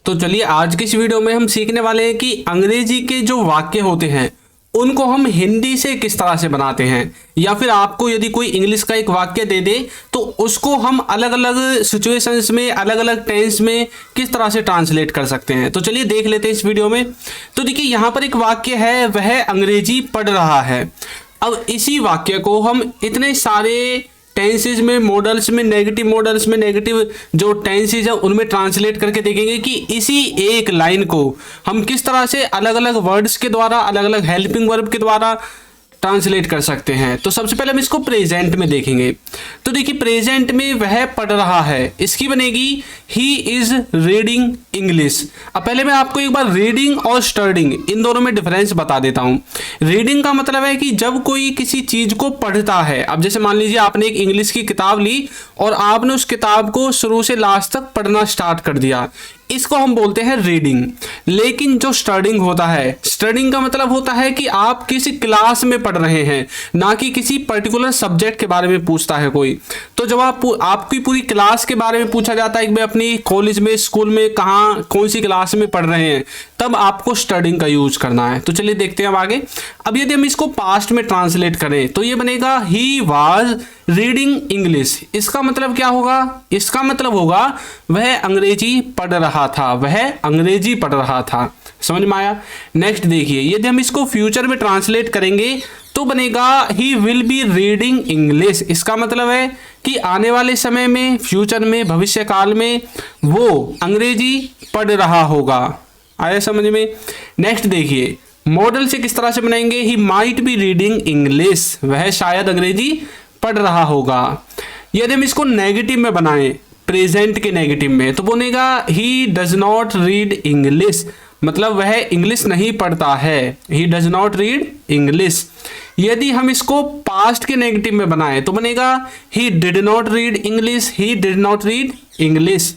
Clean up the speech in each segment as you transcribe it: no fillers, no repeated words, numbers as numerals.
तो चलिए आज की इस वीडियो में हम सीखने वाले हैं कि अंग्रेजी के जो वाक्य होते हैं उनको हम हिंदी से किस तरह से बनाते हैं, या फिर आपको यदि कोई इंग्लिश का एक वाक्य दे दे तो उसको हम अलग अलग सिचुएशंस में, अलग अलग टेंस में किस तरह से ट्रांसलेट कर सकते हैं। तो चलिए देख लेते हैं इस वीडियो में। तो देखिए यहाँ पर एक वाक्य है, वह अंग्रेजी पढ़ रहा है। अब इसी वाक्य को हम इतने सारे टेंसेज में, मॉडल्स में, नेगेटिव मॉडल्स में, नेगेटिव जो टेंसेज है उनमें ट्रांसलेट करके देखेंगे कि इसी एक लाइन को हम किस तरह से अलग अलग वर्ड्स के द्वारा, अलग अलग हेल्पिंग वर्ब के द्वारा ट्रांसलेट कर सकते हैं। तो सबसे पहले हम इसको प्रेजेंट में देखेंगे। तो देखिए प्रेजेंट में वह पढ़ रहा है, इसकी बनेगी ही इज रीडिंग इंग्लिश। अब पहले मैं आपको एक बार रीडिंग और स्टडिंग इन दोनों में डिफरेंस बता देता हूं। रीडिंग का मतलब है कि जब कोई किसी चीज को पढ़ता है। अब जैसे मान लीजिए आपने एक इंग्लिश की किताब ली और आपने उस किताब को शुरू से लास्ट तक पढ़ना स्टार्ट कर दिया, इसको हम बोलते हैं रीडिंग। लेकिन जो स्टडिंग होता है, स्टडिंग का मतलब होता है कि आप किसी क्लास में पढ़ रहे हैं, ना कि किसी पर्टिकुलर सब्जेक्ट के बारे में पूछता है कोई। तो जब आपकी पूरी क्लास के बारे में पूछा जाता है कि भाई अपनी कॉलेज में, स्कूल में कहाँ कौन सी क्लास में पढ़ रहे हैं, तब आपको स्टडिंग का यूज करना है। तो चलिए देखते हैं अब आगे। अब यदि हम इसको पास्ट में ट्रांसलेट करें तो ये बनेगा ही वाज रीडिंग इंग्लिश। इसका मतलब क्या होगा? इसका मतलब होगा वह अंग्रेजी पढ़ रहा था, वह अंग्रेजी पढ़ रहा था। समझ में आया? नेक्स्ट देखिए, यदि हम इसको फ्यूचर में ट्रांसलेट करेंगे तो बनेगा he will be reading English. इसका मतलब है कि आने वाले समय में, फ्यूचर में, भविष्य काल में वो अंग्रेजी पढ़ रहा होगा। आया समझ में? नेक्स्ट देखिए, मॉडल से किस तरह से बनाएंगे? He might be reading English, वह शायद अंग्रेजी पढ़ रहा होगा। यदि हम इसको नेगेटिव में बनाएं, प्रेजेंट के नेगेटिव में, तो बनेगा he does not read English, मतलब वह इंग्लिश नहीं पढ़ता है। He does not read English. यदि हम इसको पास्ट के नेगेटिव में बनाएं तो बनेगा he did not read English, he did not read English.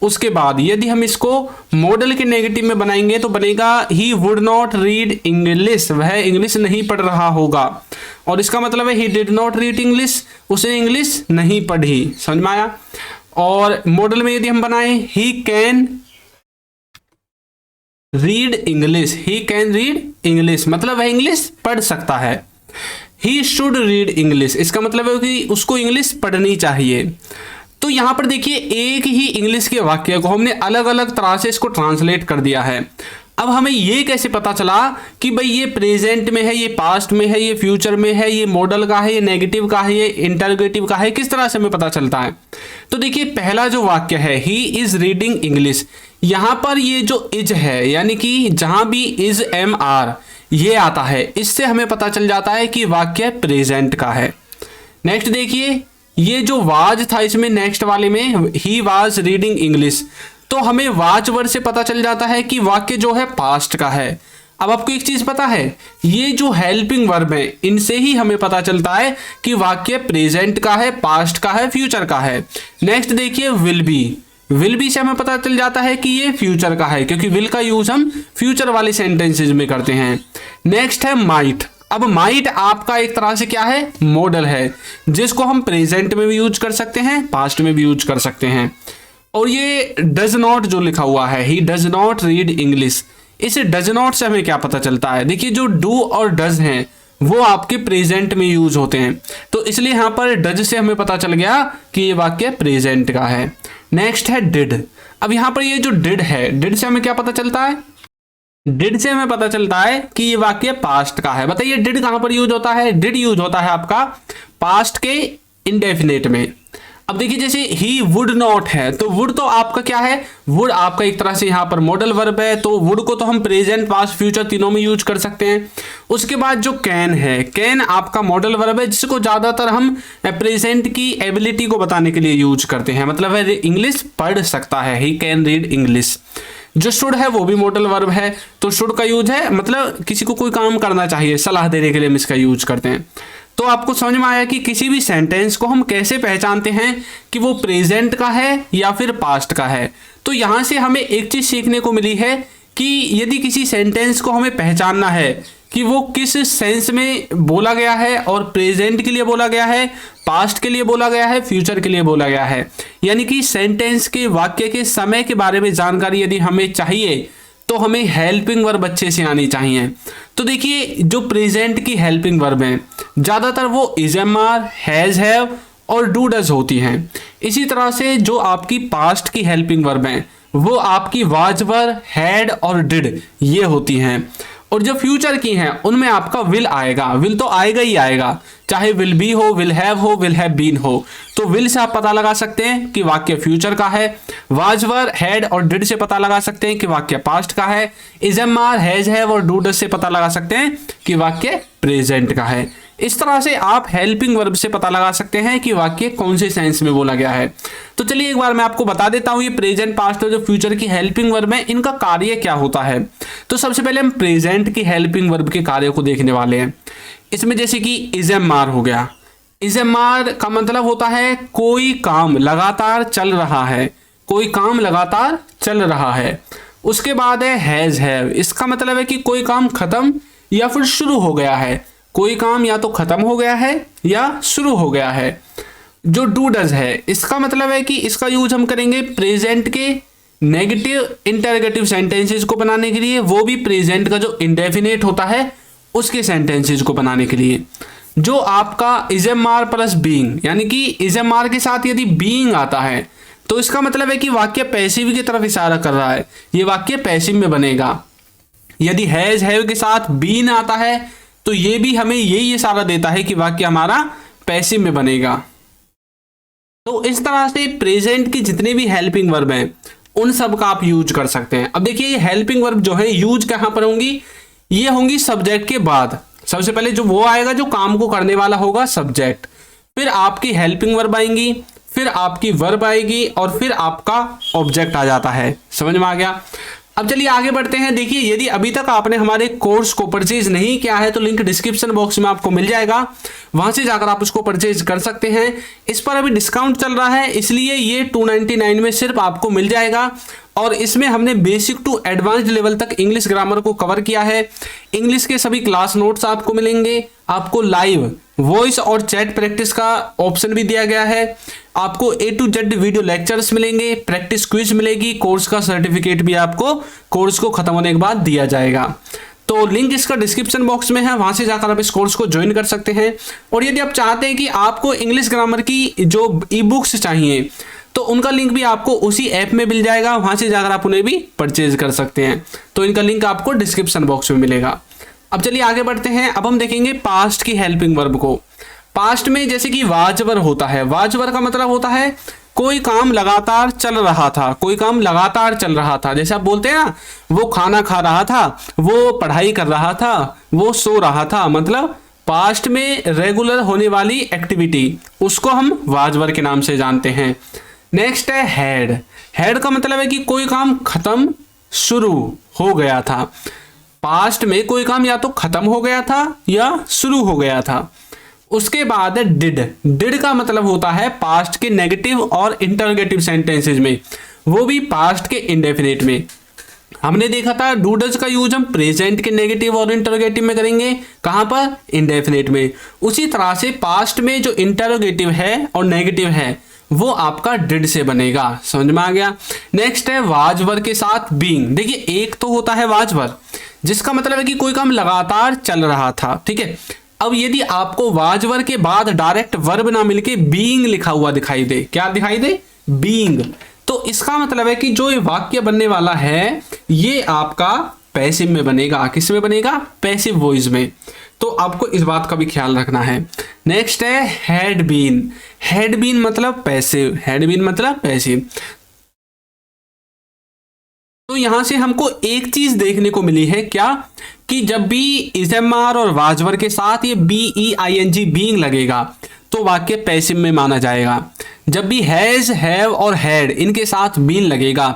उसके बाद यदि हम इसको मॉडल के नेगेटिव में बनाएंगे तो बनेगा he would not read English, वह इंग्लिश नहीं पढ़ रहा होगा। और इसका मतलब है he did not read English, उसे इंग्लिश नहीं पढ़ी। समझ में आया? और मॉडल में यदि हम बनाएं he can read English, he can read English, मतलब वह इंग्लिश पढ़ सकता है। ही शुड रीड इंग्लिश, इसका मतलब है कि उसको इंग्लिश पढ़नी चाहिए। तो यहां पर देखिए एक ही इंग्लिश के वाक्य को हमने अलग अलग तरह से इसको ट्रांसलेट कर दिया है। अब हमें ये कैसे पता चला कि भाई ये प्रेजेंट में है, ये पास्ट में है, ये फ्यूचर में है, ये मॉडल का है, ये नेगेटिव का है, ये इंटरोगेटिव का है? किस तरह से हमें पता चलता है? तो देखिए पहला जो वाक्य है ही इज रीडिंग इंग्लिश, यहां पर ये जो इज है, यानी कि जहां भी इज एम आर ये आता है, इससे हमें पता चल जाता है कि वाक्य प्रेजेंट का है। नेक्स्ट देखिए, ये जो वाज था इसमें नेक्स्ट वाले में ही वाज रीडिंग इंग्लिश, तो हमें वाज वर्ड से पता चल जाता है कि वाक्य जो है पास्ट का है। अब आपको एक चीज पता है, ये जो हेल्पिंग वर्ब है इनसे ही हमें पता चलता है कि वाक्य प्रेजेंट का है, पास्ट का है, फ्यूचर का है। नेक्स्ट देखिए विल बी, विल बी से हमें पता चल जाता है कि ये फ्यूचर का है, क्योंकि विल का यूज हम फ्यूचर वाले सेंटेंसेज में करते हैं। नेक्स्ट है माइट। अब माइट आपका एक तरह से क्या है? मॉडल है, जिसको हम प्रेजेंट में भी यूज कर सकते हैं, पास्ट में भी यूज कर सकते हैं। और ये डज नॉट जो लिखा हुआ है, he does not read English, इस डज नॉट से हमें क्या पता चलता है? देखिए जो डू और डज हैं वो आपके प्रेजेंट में यूज होते हैं, तो इसलिए यहां पर डज से हमें पता चल गया कि ये वाक्य प्रेजेंट का है। नेक्स्ट है डिड। अब यहां पर ये जो डिड है, डिड से हमें क्या पता चलता है? डिड से हमें पता चलता है कि ये वाक्य पास्ट का है। बताइए डिड कहां पर यूज होता है? डिड यूज होता है आपका पास्ट के इंडेफिनेट में। अब देखिए जैसे ही वुड नॉट है, तो वुड तो आपका क्या है? वुड आपका एक तरह से यहाँ पर मॉडल वर्ब है, तो वुड को तो हम प्रेजेंट, पास्ट, फ्यूचर तीनों में यूज कर सकते हैं। उसके बाद जो कैन है, कैन आपका मॉडल वर्ब है, जिसको ज्यादातर हम प्रेजेंट की एबिलिटी को बताने के लिए यूज करते हैं, मतलब वह इंग्लिश पढ़ सकता है, ही कैन रीड इंग्लिश। जो शुड है वो भी मॉडल वर्ब है, तो शुड का यूज है मतलब किसी को कोई काम करना चाहिए, सलाह देने के लिए हम इसका यूज करते हैं। तो आपको समझ में आया कि किसी भी सेंटेंस को हम कैसे पहचानते हैं कि वो प्रेजेंट का है या फिर पास्ट का है। तो यहां से हमें एक चीज सीखने को मिली है कि यदि किसी सेंटेंस को हमें पहचानना है कि वो किस सेंस में बोला गया है, और प्रेजेंट के लिए बोला गया है, पास्ट के लिए बोला गया है, फ्यूचर के लिए बोला गया है। यानी कि सेंटेंस के, वाक्य के समय के बारे में जानकारी यदि हमें चाहिए तो हमें हेल्पिंग वर्ब अच्छे से आनी चाहिए। तो देखिए जो प्रेजेंट की हेल्पिंग वर्ब है ज़्यादातर वो is, am are, has, have और डू डज होती हैं। इसी तरह से जो आपकी पास्ट की हेल्पिंग वर्ब हैं वो आपकी वाज, वर, हैड और डिड ये होती हैं। और जो फ्यूचर की हैं उनमें आपका विल आएगा। विल तो आएगा ही आएगा, चाहे विल बी हो, विल हैव बीन हो। तो विल से आप पता लगा सकते हैं कि वाक्य फ्यूचर का है। वाज, वर, हैड और डिड से पता लगा सकते हैं कि वाक्य पास्ट का है। Is, am are, has, have और डू डज से पता लगा सकते हैं कि वाक्य प्रेजेंट का है। इस तरह से आप हेल्पिंग वर्ब से पता लगा सकते हैं कि वाक्य कौन से सेंस में बोला गया है। तो चलिए एक बार मैं आपको बता देता हूं ये प्रेजेंट, पास्ट और जो फ्यूचर की हेल्पिंग वर्ब है इनका कार्य क्या होता है। तो सबसे पहले हम प्रेजेंट की हेल्पिंग वर्ब के कार्य को देखने वाले हैं। इसमें जैसे कि इज, एम आर हो गया। इज, एम आर का मतलब होता है कोई काम लगातार चल रहा है, कोई काम लगातार चल रहा है। उसके बाद है हैज, हैव। इसका मतलब है कि कोई काम खत्म या फिर शुरू हो गया है, कोई काम या तो खत्म हो गया है या शुरू हो गया है। जो डू डज है इसका मतलब है कि इसका यूज हम करेंगे प्रेजेंट के नेगेटिव इंटरोगेटिव सेंटेंसेस को बनाने के लिए, वो भी प्रेजेंट का जो इंडेफिनेट होता है उसके सेंटेंसेस को बनाने के लिए। जो आपका is, am are plus being, यानी कि इज, एम आर के साथ यदि बीइंग आता है तो इसका मतलब है कि वाक्य पैसिव की तरफ इशारा कर रहा है, ये वाक्य पैसिव में बनेगा। यदि हैज, हैव के साथ बीन आता है तो ये भी हमें यही इशारा देता है कि वाक्य हमारा पैसिव में बनेगा। तो इस तरह से प्रेजेंट की जितने भी हेल्पिंग वर्ब हैं उन सब का आप यूज कर सकते हैं। अब देखिए ये हेल्पिंग वर्ब जो है यूज कहां पर होंगी, ये होंगी सब्जेक्ट के बाद। सबसे पहले जो वो आएगा जो काम को करने वाला होगा, सब्जेक्ट, फिर आपकी हेल्पिंग वर्ब आएंगी, फिर आपकी वर्ब आएगी और फिर आपका ऑब्जेक्ट आ जाता है। समझ में आ गया। अब चलिए आगे बढ़ते हैं। देखिए यदि अभी तक आपने हमारे कोर्स को परचेज नहीं किया है तो लिंक डिस्क्रिप्शन बॉक्स में आपको मिल जाएगा, वहां से जाकर आप उसको परचेज कर सकते हैं। इस पर अभी डिस्काउंट चल रहा है इसलिए ये 299 में सिर्फ आपको मिल जाएगा। और इसमें हमने बेसिक टू एडवांस्ड लेवल तक इंग्लिश ग्रामर को कवर किया है। इंग्लिश के सभी क्लास नोट्स आपको मिलेंगे, आपको लाइव वॉइस और चैट प्रैक्टिस का ऑप्शन भी दिया गया है, आपको A to Z video lectures मिलेंगे, प्रैक्टिस क्विज मिलेगी, कोर्स का सर्टिफिकेट भी आपको कोर्स को खत्म होने के बाद दिया जाएगा। तो लिंक इसका डिस्क्रिप्शन बॉक्स में है, वहां से जाकर आप इस कोर्स को ज्वाइन कर सकते हैं। और यदि आप चाहते हैं कि आपको इंग्लिश ग्रामर की जो ई बुक्स चाहिए तो उनका लिंक भी आपको उसी ऐप में मिल जाएगा, वहां से जाकर आप उन्हें भी परचेज कर सकते हैं। तो इनका लिंक आपको डिस्क्रिप्शन बॉक्स में मिलेगा। अब चलिए आगे बढ़ते हैं। अब हम देखेंगे पास्ट की हेल्पिंग वर्ब को। पास्ट में जैसे कि वाजवर होता है, वाजवर का मतलब होता है कोई काम लगातार चल रहा था, कोई काम लगातार चल रहा था। जैसे आप बोलते हैं ना, वो खाना खा रहा था, वो पढ़ाई कर रहा था, वो सो रहा था, मतलब पास्ट में रेगुलर होने वाली एक्टिविटी, उसको हम वाजवर के नाम से जानते हैं। नेक्स्ट है हैड। हैड का मतलब है कि कोई काम खत्म शुरू हो गया था। पास्ट में कोई काम या तो खत्म हो गया था या शुरू हो गया था। उसके बाद है डिड। डिड का मतलब होता है पास्ट के नेगेटिव और इंटरोगेटिव सेंटेंसेज में, वो भी पास्ट के इंडेफिनिट में। हमने देखा था डू डज का यूज हम प्रेजेंट के नेगेटिव और इंटरोगेटिव में करेंगे, कहां पर, इंडेफिनिट में। उसी तरह से पास्ट में जो इंटरोगेटिव है और नेगेटिव है वो आपका डिड से बनेगा। समझ में आ गया। नेक्स्ट है वाजवर के साथ बीइंग। देखिए एक तो होता है वाजवर जिसका मतलब है कि कोई काम लगातार चल रहा था, ठीक है। अब यदि आपको वाजवर के बाद डायरेक्ट वर्ब ना मिलके बीइंग लिखा हुआ दिखाई दे, क्या दिखाई दे, बीइंग, तो इसका मतलब है कि जो ये वाक्य बनने वाला है ये आपका पैसिव में बनेगा। किस में बनेगा, पैसिव वॉइस में। तो आपको इस बात का भी ख्याल रखना है। नेक्स्ट है हैड बीन। हैड बीन मतलब पैसिव, हैड बीन मतलब पैसिव। तो यहां से हमको एक चीज देखने को मिली है, क्या, कि जब भी इजएमआर और वाजवर के साथ ये बीईआईएनजी बीइंग लगेगा तो वाक्य पैसिव में माना जाएगा। जब भी हैज, हैव और हैड इनके साथ बीन लगेगा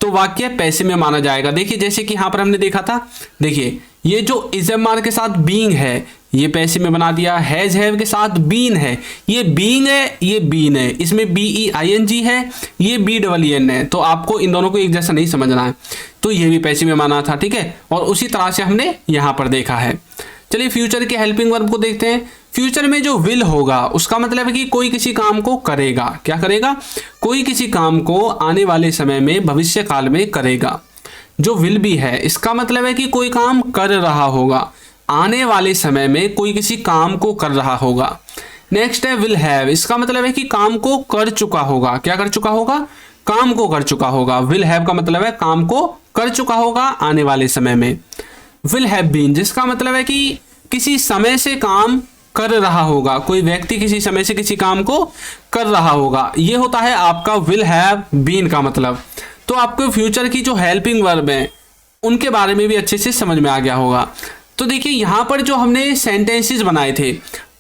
तो वाक्य पैसिव में माना जाएगा। देखिए जैसे कि यहां पर हमने देखा था, देखिए ये जो इजएमआर के साथ बीइंग है ये पैसिव में बना दिया। हैज हैव के साथ बीन है, ये बीइंग है, ये बीन है, इसमें BEING है, ये BEEN है, तो आपको इन दोनों को एक जैसा नहीं समझना है, तो ये भी पैसिव में माना था, ठीक है। और उसी तरह से हमने यहाँ पर देखा है। चलिए फ्यूचर के हेल्पिंग वर्ब को देखते हैं। फ्यूचर में जो विल होगा उसका मतलब है कि कोई किसी काम को करेगा। क्या करेगा? कोई किसी काम को आने वाले समय में, भविष्य काल में करेगा। जो विल भी है इसका मतलब है कि कोई काम कर रहा होगा, आने वाले समय में कोई किसी काम को कर रहा होगा। नेक्स्ट है विल हैव, इसका मतलब है कि काम को कर चुका होगा। क्या कर चुका होगा? काम को कर चुका होगा। विल हैव का मतलब है काम को कर चुका होगा आने वाले समय में। विल हैव बीन, जिसका मतलब है कि किसी समय से काम कर रहा होगा, कोई व्यक्ति किसी समय से किसी काम को कर रहा होगा, ये होता है आपका विल हैव बीन का मतलब। तो आपको फ्यूचर की जो हेल्पिंग वर्ब है उनके बारे में भी अच्छे से समझ में आ गया होगा। तो देखिए यहाँ पर जो हमने सेंटेंसेस बनाए थे,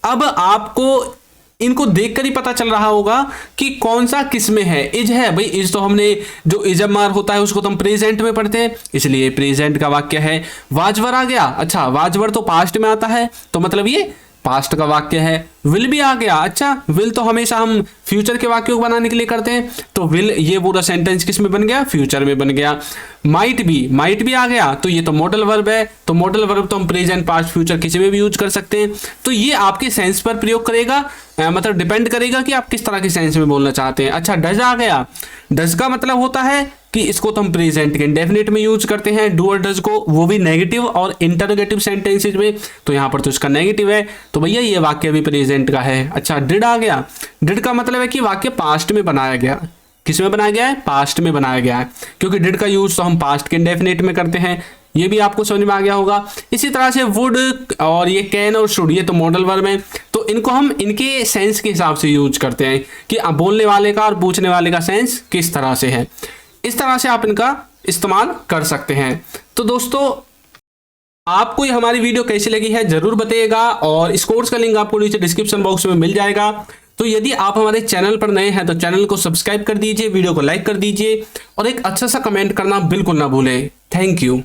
अब आपको इनको देखकर ही पता चल रहा होगा कि कौन सा किस में है। इज है भाई, इज तो हमने जो इज मार होता है उसको तो हम प्रेजेंट में पढ़ते हैं, इसलिए प्रेजेंट का वाक्य है। वाजवर आ गया, अच्छा वाजवर तो पास्ट में आता है, तो मतलब ये पास्ट का वाक्य है। विल भी आ गया, अच्छा विल तो हमेशा हम फ्यूचर के वाक्यों को बनाने के लिए करते हैं, तो विल ये पूरा सेंटेंस किस में बन गया? फ्यूचर में बन गया। माइट भी आ गया, तो ये तो मॉडल वर्ब है, तो मॉडल वर्ब तो हम प्रेजेंट, पास्ट, फ्यूचर किसी में भी यूज कर सकते हैं। तो ये आपके सेंस पर प्रयोग करेगा, मतलब डिपेंड करेगा कि आप किस तरह के सेंस में बोलना चाहते हैं। अच्छा डज आ गया, डज का मतलब होता है कि इसको तो हम प्रेजेंट के इंडेफिनिट में यूज करते हैं, डू और डज को, वो भी नेगेटिव और इंटरोगेटिव सेंटेंसेज में, तो यहाँ पर तो इसका नेगेटिव है, तो भैया ये वाक्य भी प्रेजेंट का है। अच्छा डिड आ गया, डिड का मतलब है कि वाक्य पास्ट में बनाया गया। किस में बनाया गया है? पास्ट में बनाया गया है, क्योंकि डिड का यूज तो हम पास्ट के इंडेफिनिट में करते हैं। ये भी आपको समझ में आ गया होगा। इसी तरह से वुड और ये कैन और शुड, ये तो मॉडल वर्ब है, तो इनको हम इनके सेंस के हिसाब से यूज करते हैं कि बोलने वाले का और पूछने वाले का सेंस किस तरह से है। इस तरह से आप इनका इस्तेमाल कर सकते हैं। तो दोस्तों आपको ये हमारी वीडियो कैसी लगी है जरूर बताइएगा, और इस कोर्स का लिंक आपको नीचे डिस्क्रिप्शन बॉक्स में मिल जाएगा। तो यदि आप हमारे चैनल पर नए हैं तो चैनल को सब्सक्राइब कर दीजिए, वीडियो को लाइक कर दीजिए, और एक अच्छा सा कमेंट करना बिल्कुल ना भूलें। Thank you.